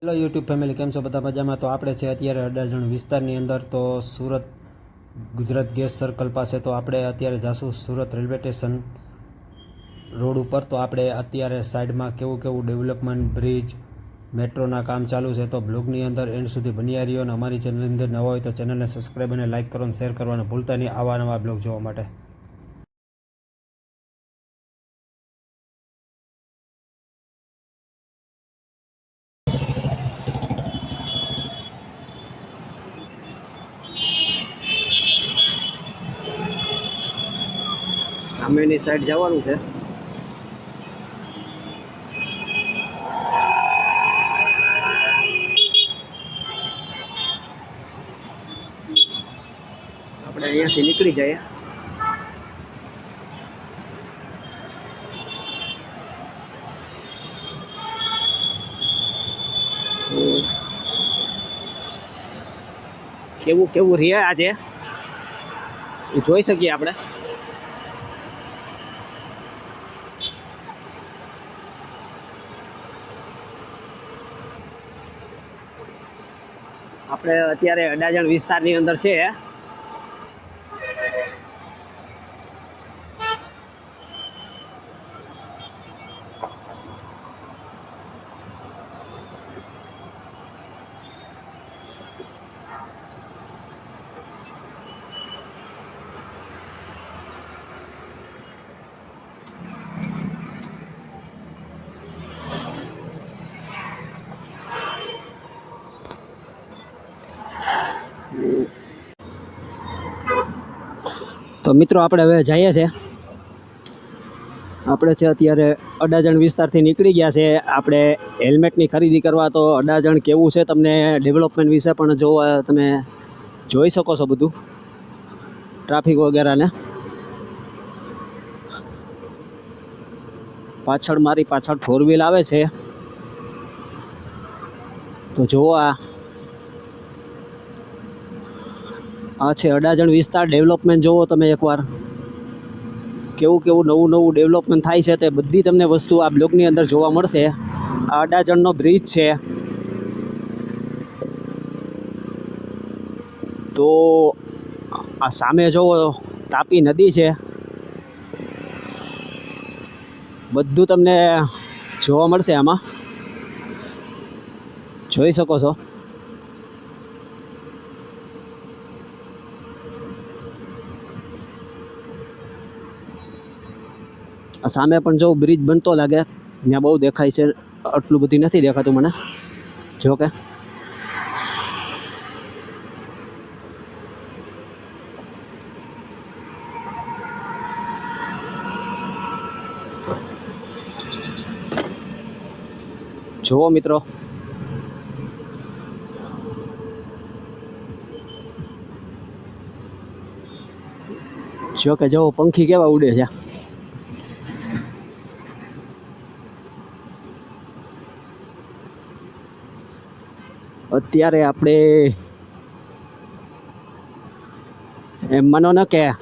Hello YouTube family, કેમ છો? બધા મજામાં? તો આપણે છે અત્યારે અડાજણ વિસ્તારની અંદર, તો સુરત ગુજરાત ગેસ સર્કલ પાસે. તો આપણે અત્યારે જાશું સુરત રેલવે સ્ટેશન રોડ ઉપર. તો આપણે અત્યારે સાઈડમાં કેવું કેવું ડેવલપમેન્ટ, બ્રિજ, મેટ્રોના કામ ચાલુ છે. તો બ્લોગની અંદર એન્ડ સુધી બન્યા રહ્યો. અને અમારી ચેનલની અંદર નવા હોય તો ચેનલને સબસ્ક્રાઈબ અને લાઇક કરો અને શેર કરવાનું ભૂલતા નહીં આવા નવા બ્લોગ જોવા માટે. સામેની સાઈડ જવાનું છે. આપણે અહીંયાથી નીકળી જઈએ. કેવું કેવું રહે આજે એ જોઈ શકીએ આપણે. આપણે અત્યારે અડાજણ વિસ્તારની અંદર છે. તો મિત્રો આપણે હવે જઈએ છીએ. આપણે છે અત્યારે અડાજણ વિસ્તારથી નીકળી ગયા છે. આપણે હેલ્મેટની ખરીદી કરવા. તો અડાજણ કેવું છે તમને ડેવલપમેન્ટ વિશે પણ જોવા તમે જોઈ શકો છો બધું, ટ્રાફિક વગેરેને. પાછળ મારી પાછળ 4 વ્હીલ આવે છે. તો જુઓ, આ છે અડાજણ વિસ્તાર. ડેવલપમેન્ટ જુઓ તમે એકવાર, કેવું કેવું નવું નવું ડેવલપમેન્ટ થાય છે તે બધી તમને વસ્તુ આ બ્લોગની અંદર જોવા મળશે. આ અડાજણનો બ્રિજ છે. તો આ સામે જુઓ તાપી નદી છે. બધું તમને જોવા મળશે આમાં, જોઈ શકો છો. સામે પણ જો બ્રિજ બનતો લાગે, ત્યાં બહુ દેખાય છે. આટલું બધી નથી દેખાતું મને, જો કે જુઓ મિત્રો, જો કે જો પંખી કેવા ઉડે છે. અત્યારે આપણે એમ માનો ને કે આ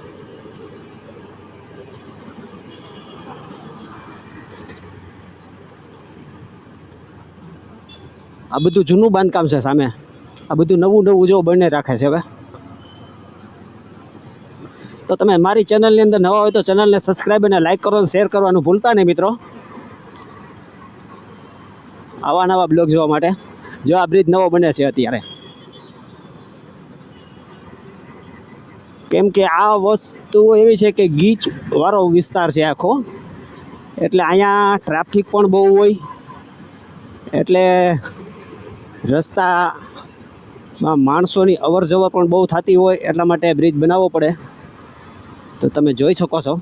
બધું જૂનું બાંધકામ છે સામે. આ બધું નવું નવું જો બને રાખે છે હવે. તો તમે મારી ચેનલની અંદર નવા હોય તો ચેનલને સબસ્ક્રાઈબ અને લાઇક કરો અને શેર કરવાનું ભૂલતા નહીં મિત્રો, આવા નવા બ્લોગ જોવા માટે. જો આ બ્રિજ નવો બને છે અત્યારે, કેમ કે આ વસ્તુ એવી છે કે ગીચ વાળો વિસ્તાર છે આખો. એટલે અહીંયા ટ્રાફિક પણ બહુ હોય. એટલે રસ્તામાં માણસોની અવર જવર પણ બહુ થતી હોય. એટલા માટે બ્રિજ બનાવવો પડે. તો તમે જોઈ શકો છો.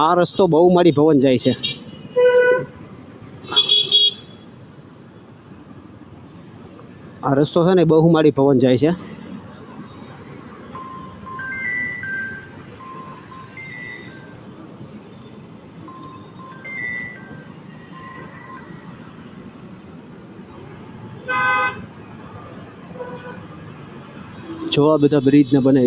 આ રસ્તો બહુમાળી ભવન જાય છે. આ રસ્તો છે ને બહુમાળી ભવન જાય છે. જો આ બધા બ્રિજ ને બને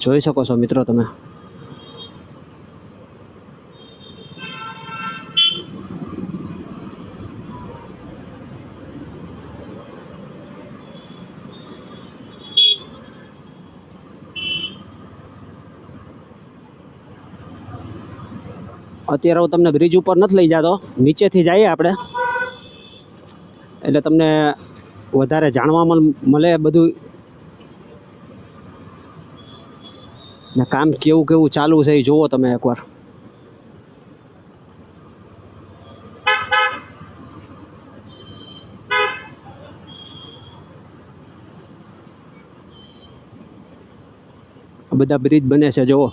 જોઈ શકો છો મિત્રો તમે. અત્યારે હું તમને બ્રિજ ઉપર નથી લઈ જતો, નીચેથી જઈએ આપણે એટલે તમને વધારે જાણવા મળે બધું ને કામ કેવું કેવું ચાલુ છે એ જુઓ તમે એકવાર. બધા બ્રિજ બને છે જુઓ.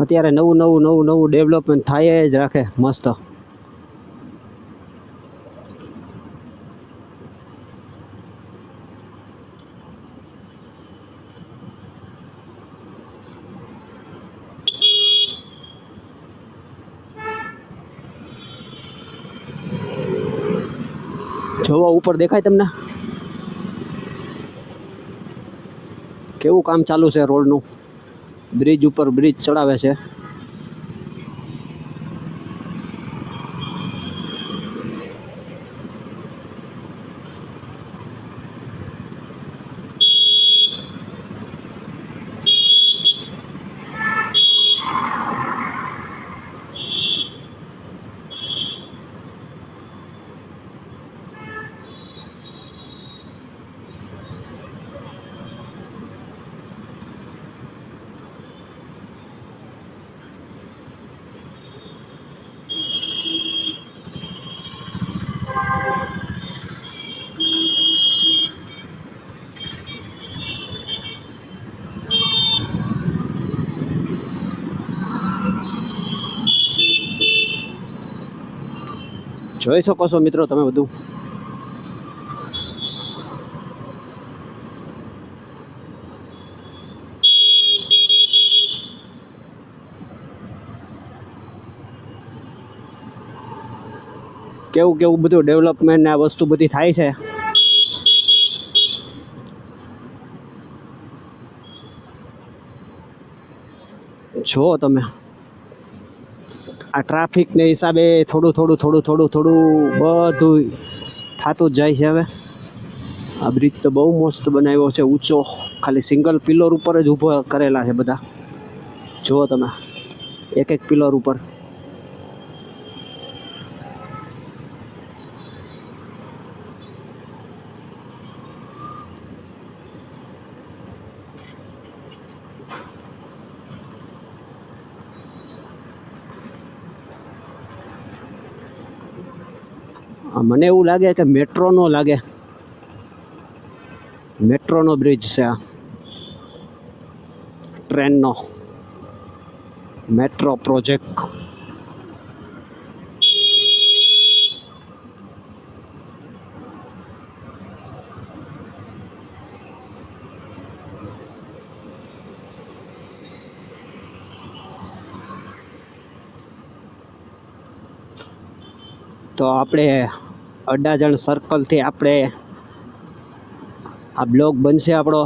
અત્યારે નવું ડેવલપમેન્ટ થાય જ રાખે મસ્ત. જોવો ઉપર દેખાય તમને કેવું કામ ચાલુ છે રોડનું. બ્રિજ ઉપર બ્રિજ ચડાવે છે. જોઈ શકો છો મિત્રો તમે બધું. કેવું કેવું બધું ડેવલપમેન્ટ ને આ વસ્તુ બધી થાય છે. જો તમે આ ટ્રાફિકને હિસાબે થોડું બધું થતું જ જાય છે. હવે આ બ્રિજ તો બહુ મસ્ત બનાવ્યો છે, ઊંચો. ખાલી સિંગલ પિલર ઉપર જ ઊભો કરેલા છે બધા. જુઓ તમે એક પિલર ઉપર. મને એવું લાગે કે મેટ્રોનો બ્રિજ છે આ. ટ્રેનનો મેટ્રો પ્રોજેક્ટ. તો આપણે અડાજણ સર્કલથી આપણે આ બ્લોક બનશે આપણો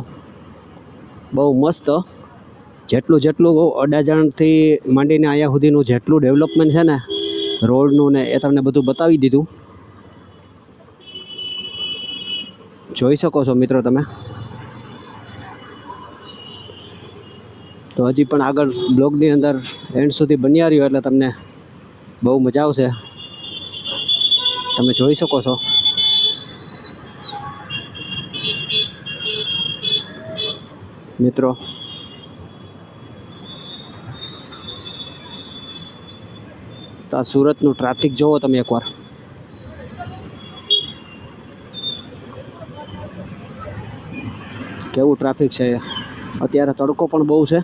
બહુ મસ્ત. જેટલું અડાજણથી માંડીને અહીંયા સુધીનું જેટલું ડેવલપમેન્ટ છે ને રોડનું ને એ તમને બધું બતાવી દીધું. જોઈ શકો છો મિત્રો તમે. તો હજી પણ આગળ બ્લોગની અંદર એન્ડ સુધી બન્યા રહ્યો એટલે તમને બહુ મજા આવશે. તમે જોઈ શકો છો મિત્રો. તો આ સુરતનું ટ્રાફિક જોવો તમે એકવાર. કેવું ટ્રાફિક છે. અત્યારે તડકો પણ બહુ છે.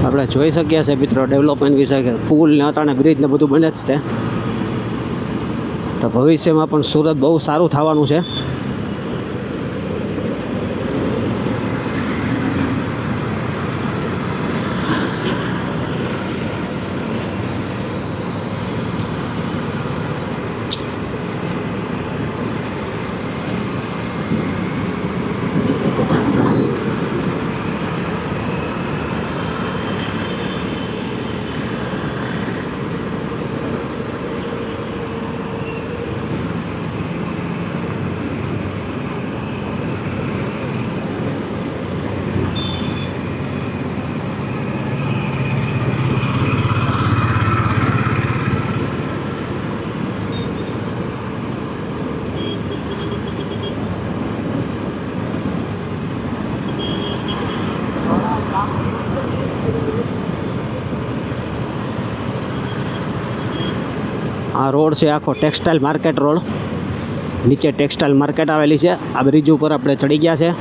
આપણે જોઈ શકીએ છીએ મિત્રો ડેવલપમેન્ટ વિશે કે પુલ ને અટાણે બ્રિજ ને બધું બને જ છે. તો ભવિષ્યમાં પણ સુરત બહુ સારું થવાનું છે. આ રોડ છે આખો ટેક્સટાઇલ માર્કેટ રોડ. નીચે ટેક્સટાઇલ માર્કેટ આવેલી છે. આ બ્રિજ ઉપર આપણે ચડી ગયા છે.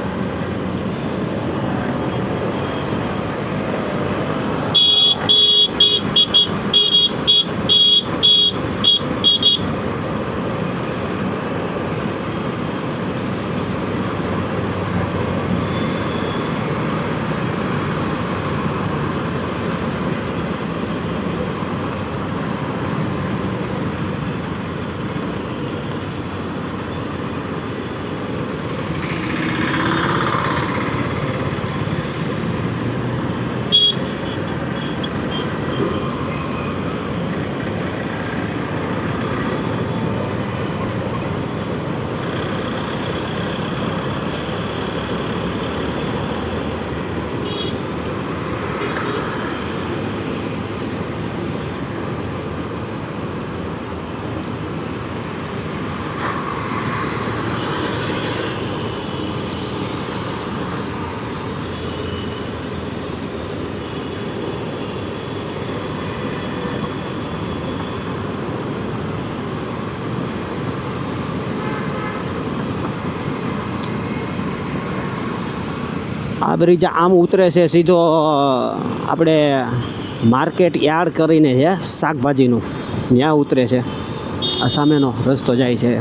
આ બ્રિજ આમ ઉતરે છે સીધો આપણે માર્કેટ યાર્ડ કરીને છે શાકભાજીનું, ત્યાં ઉતરે છે. આ સામેનો રસ્તો જાય છે.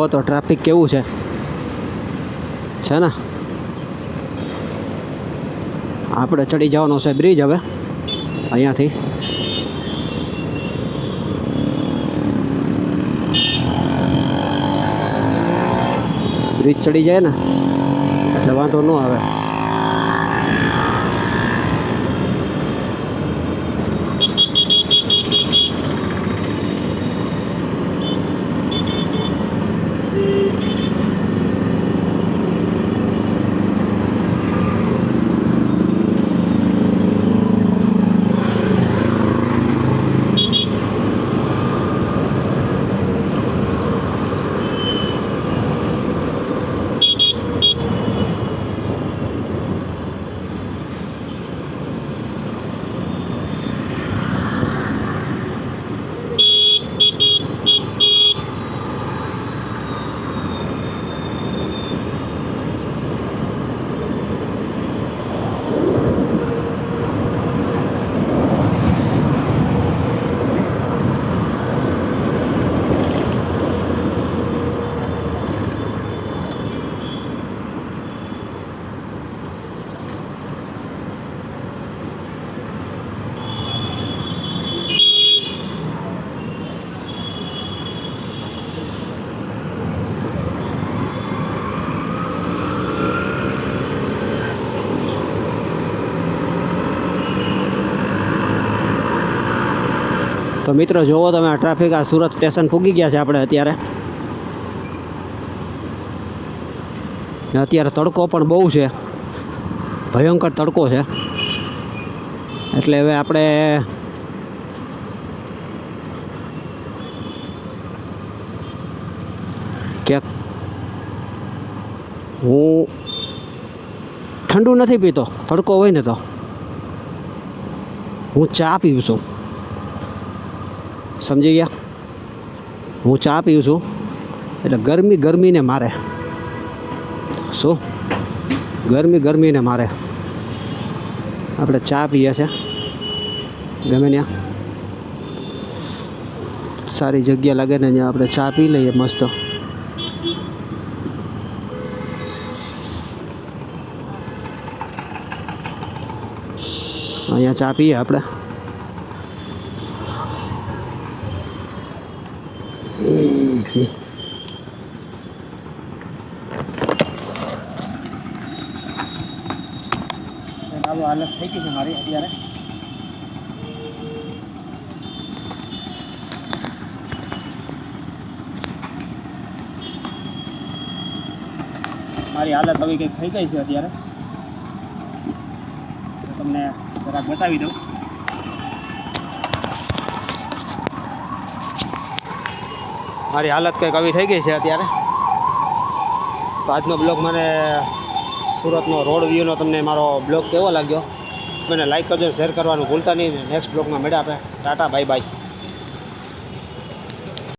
જુઓ તો ટ્રાફિક કેવું છે ને. આપણે ચડી જવાનો છે બ્રિજ હવે અહીંયાથી. બ્રિજ ચડી જાય ને એટલે વાંધો ન આવે. તો મિત્રો જુઓ તમે આ ટ્રાફિક, આ સુરત સ્ટેશન પૂગી ગયા છે આપણે અત્યારે. ને અત્યારે તડકો પણ બહુ છે, ભયંકર તડકો છે. એટલે હવે આપણે ક્યાંક, હું ઠંડુ નથી પીતો, તડકો હોય ને તો હું ચા પીવું છું, સમજી ગયા? હું ચા પીવું છું એટલે ગરમીને મારે. શું ગરમીને મારે આપણે ચા પીએ છે ગમે ત્યાં સારી જગ્યા લાગે ને ત્યાં આપણે ચા પી લઈએ મસ્ત. અહીંયા ચા પીએ આપણે. હાલત થઈ ગઈ છે મારી અત્યારે. મારી હાલત હવે કંઈક થઈ ગઈ છે અત્યારે, તો તમને જરાક બતાવી દઉં. મારી હાલત કંઈક આવી થઈ ગઈ છે અત્યારે. તો આજનો બ્લોગ મને સુરતનો રોડ વ્યૂનો તમને મારો બ્લોગ કેવો લાગ્યો મને લાઈક કરજો, શેર કરવાનું ભૂલતા નહીં. નેક્સ્ટ બ્લોગમાં મળ્યા આપણે. Tata, bye bye.